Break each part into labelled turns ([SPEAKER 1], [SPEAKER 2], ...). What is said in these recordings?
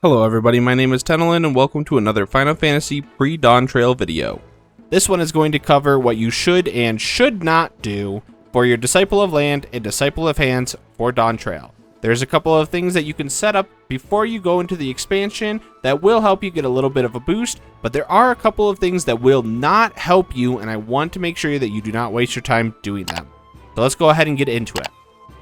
[SPEAKER 1] Hello everybody, my name is Tenelin and welcome to another Final Fantasy pre-Dawntrail video. This one is going to cover what you should and should not do for your Disciple of Land and Disciple of Hands for Dawntrail. There's a couple of things that you can set up before you go into the expansion that will help you get a little bit of a boost, but there are a couple of things that will not help you, and I want to make sure that you do not waste your time doing them. So let's go ahead and get into it.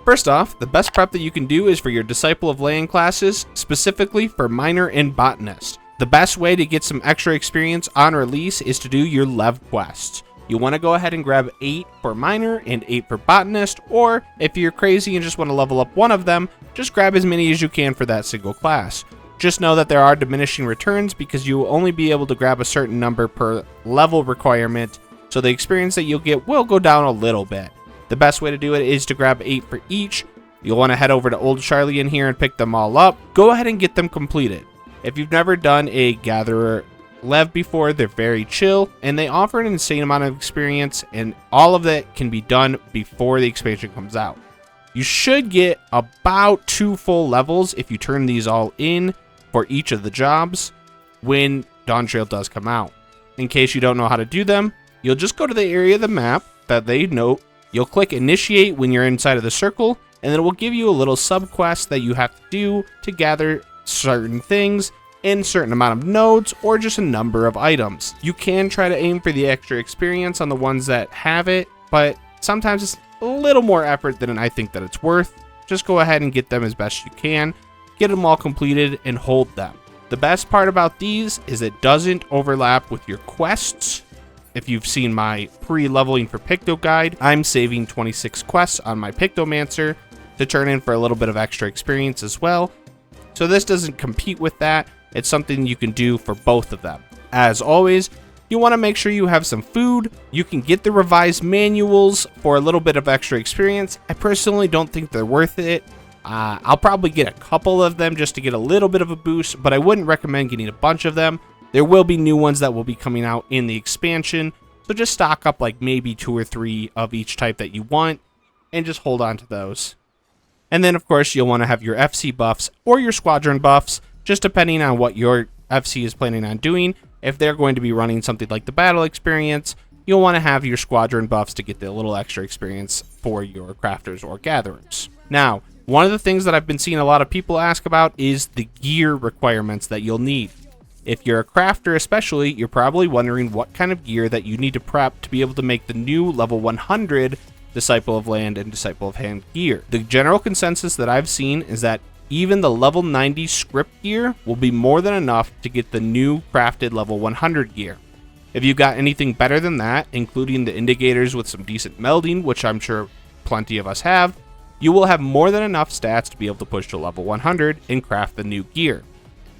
[SPEAKER 1] First off, the best prep that you can do is for your Disciple of Land classes, specifically for Miner and Botanist. The best way to get some extra experience on release is to do your Levequests. You want to go ahead and grab 8 for Miner and 8 for Botanist, or if you're crazy and just want to level up one of them, just grab as many as you can for that single class. Just know that there are diminishing returns because you will only be able to grab a certain number per level requirement, so the experience that you'll get will go down a little bit. The best way to do it is to grab 8 for each. You'll want to head over to Old Charlie in here and pick them all up. Go ahead and get them completed. If you've never done a Gatherer Lev before, they're very chill, and they offer an insane amount of experience, and all of that can be done before the expansion comes out. You should get about 2 full levels if you turn these all in for each of the jobs when Dawntrail does come out. In case you don't know how to do them, you'll just go to the area of the map that they note. You'll click initiate when you're inside of the circle, and then it will give you a little sub-quest that you have to do to gather certain things in a certain amount of nodes or just a number of items. You can try to aim for the extra experience on the ones that have it, but sometimes it's a little more effort than I think that it's worth. Just go ahead and get them as best you can, get them all completed, and hold them. The best part about these is it doesn't overlap with your quests. If you've seen my pre-leveling for Picto guide, I'm saving 26 quests on my Pictomancer to turn in for a little bit of extra experience as well. So this doesn't compete with that. It's something you can do for both of them. As always, you want to make sure you have some food. You can get the revised manuals for a little bit of extra experience. I personally don't think they're worth it. I'll probably get a couple of them just to get a little bit of a boost, but I wouldn't recommend getting a bunch of them. There will be new ones that will be coming out in the expansion, so just stock up like maybe 2 or 3 of each type that you want, and just hold on to those. And then of course you'll want to have your FC buffs or your squadron buffs, just depending on what your FC is planning on doing. If they're going to be running something like the battle experience, you'll want to have your squadron buffs to get the little extra experience for your crafters or gatherers. Now, one of the things that I've been seeing a lot of people ask about is the gear requirements that you'll need. If you're a crafter especially, you're probably wondering what kind of gear that you need to prep to be able to make the new level 100 Disciple of Land and Disciple of Hand gear. The general consensus that I've seen is that even the level 90 script gear will be more than enough to get the new crafted level 100 gear. If you've got anything better than that, including the indicators with some decent melding, which I'm sure plenty of us have, you will have more than enough stats to be able to push to level 100 and craft the new gear.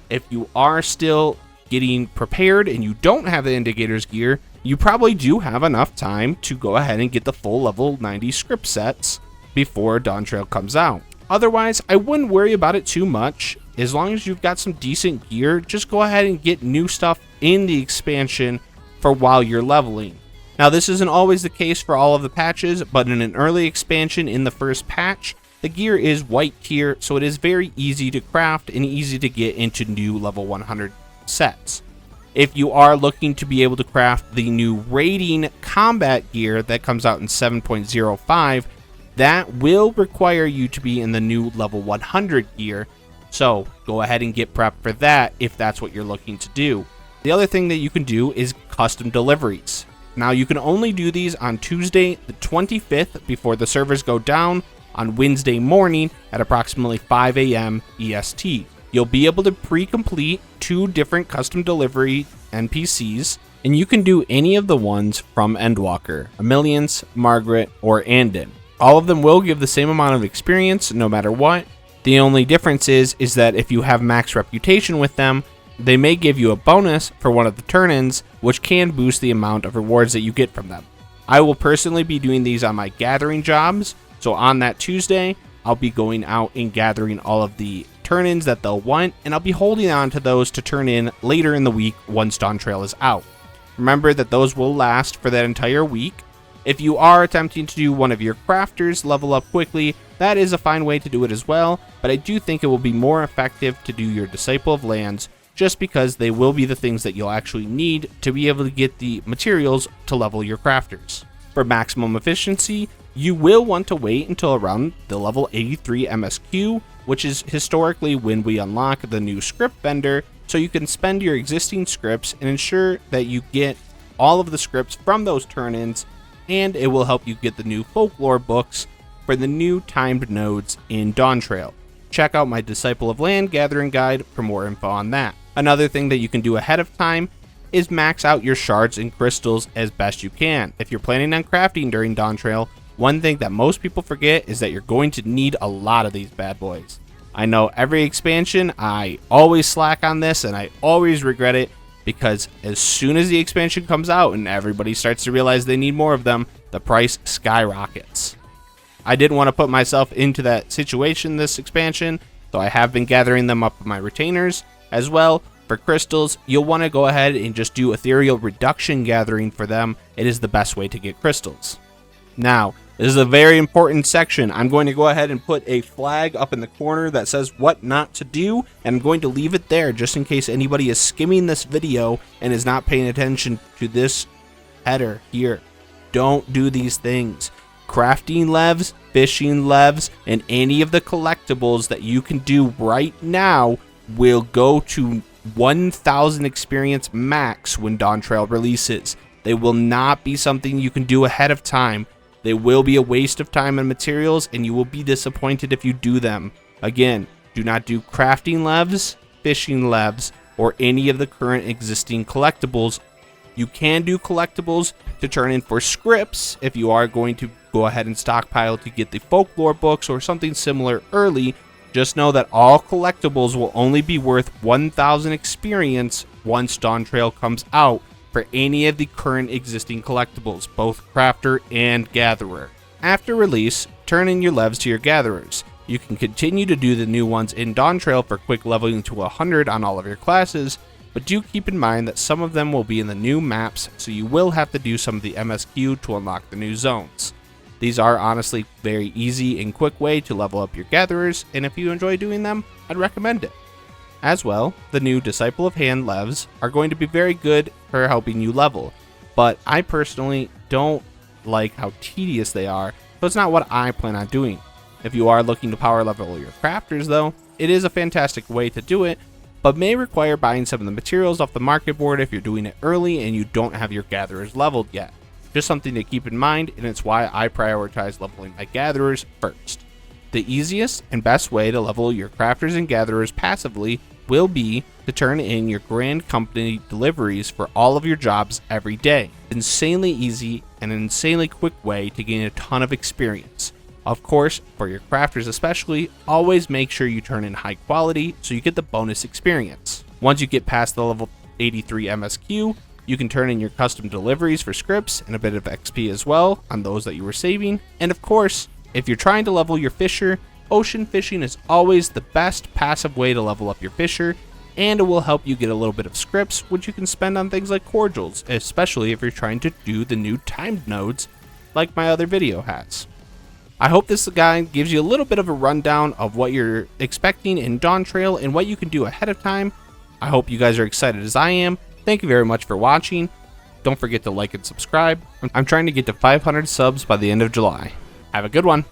[SPEAKER 1] If you are still getting prepared and you don't have the indicators gear, you probably do have enough time to go ahead and get the full level 90 script sets before Dawntrail comes out. Otherwise, I wouldn't worry about it too much. As long as you've got some decent gear, just go ahead and get new stuff in the expansion for while you're leveling. Now, this isn't always the case for all of the patches, but in an early expansion in the first patch, the gear is white tier, so it is very easy to craft and easy to get into new level 100 sets. If you are looking to be able to craft the new raiding combat gear that comes out in 7.05, that will require you to be in the new level 100 gear, so go ahead and get prepped for that if that's what you're looking to do. The other thing that you can do is custom deliveries. Now, you can only do these on Tuesday the 25th before the servers go down on Wednesday morning at approximately 5 a.m. EST. You'll be able to pre-complete 2 different custom delivery NPCs, and you can do any of the ones from Endwalker, Ameliance, Margaret, or Andon. All of them will give the same amount of experience no matter what. The only difference is that if you have max reputation with them, they may give you a bonus for one of the turn-ins, which can boost the amount of rewards that you get from them. I will personally be doing these on my gathering jobs, so on that Tuesday, I'll be going out and gathering all of the turn-ins that they'll want, and I'll be holding on to those to turn in later in the week once Dawntrail is out. Remember that those will last for that entire week. If you are attempting to do one of your crafters level up quickly, that is a fine way to do it as well, but I do think it will be more effective to do your Disciple of Lands just because they will be the things that you'll actually need to be able to get the materials to level your crafters. For maximum efficiency, you will want to wait until around the level 83 MSQ, which is historically when we unlock the new script vendor, so you can spend your existing scripts and ensure that you get all of the scripts from those turn-ins, and it will help you get the new folklore books for the new timed nodes in Dawntrail. Check out my Disciple of Land gathering guide for more info on that. Another thing that you can do ahead of time is max out your shards and crystals as best you can. If you're planning on crafting during Dawntrail, one thing that most people forget is that you're going to need a lot of these bad boys. I know every expansion, I always slack on this and I always regret it because as soon as the expansion comes out and everybody starts to realize they need more of them, the price skyrockets. I didn't want to put myself into that situation this expansion, so I have been gathering them up with my retainers. As well, for crystals, you'll want to go ahead and just do ethereal reduction gathering for them. It is the best way to get crystals. Now, this is a very important section. I'm going to go ahead and put a flag up in the corner that says what not to do, and I'm going to leave it there just in case anybody is skimming this video and is not paying attention to this header here. Don't do these things. Crafting Levs, fishing Levs, and any of the collectibles that you can do right now will go to 1,000 experience max when Dawntrail releases. They will not be something you can do ahead of time. They will be a waste of time and materials, and you will be disappointed if you do them. Again, do not do crafting Levs, fishing Levs, or any of the current existing collectibles. You can do collectibles to turn in for scripts if you are going to go ahead and stockpile to get the folklore books or something similar early. Just know that all collectibles will only be worth 1,000 experience once Dawntrail comes out for any of the current existing collectibles, both crafter and gatherer. After release, turn in your Levs to your gatherers. You can continue to do the new ones in Dawntrail for quick leveling to 100 on all of your classes, but do keep in mind that some of them will be in the new maps, so you will have to do some of the MSQ to unlock the new zones. These are honestly very easy and quick way to level up your gatherers, and if you enjoy doing them, I'd recommend it. As well, the new Disciple of Hand Levs are going to be very good for helping you level, but I personally don't like how tedious they are, so it's not what I plan on doing. If you are looking to power level your crafters though, it is a fantastic way to do it, but may require buying some of the materials off the market board if you're doing it early and you don't have your gatherers leveled yet. Just something to keep in mind, and it's why I prioritize leveling my gatherers first. The easiest and best way to level your crafters and gatherers passively will be to turn in your Grand Company deliveries for all of your jobs every day. Insanely easy and an insanely quick way to gain a ton of experience. Of course, for your crafters especially, always make sure you turn in high quality so you get the bonus experience. Once you get past the level 83 MSQ, you can turn in your custom deliveries for scripts and a bit of XP as well on those that you were saving. And of course, if you're trying to level your fisher, ocean fishing is always the best passive way to level up your fisher, and it will help you get a little bit of scripts, which you can spend on things like cordials, especially if you're trying to do the new timed nodes like my other video has. I hope this guide gives you a little bit of a rundown of what you're expecting in Dawntrail and what you can do ahead of time. I hope you guys are excited as I am. Thank you very much for watching. Don't forget to like and subscribe. I'm trying to get to 500 subs by the end of July. Have a good one.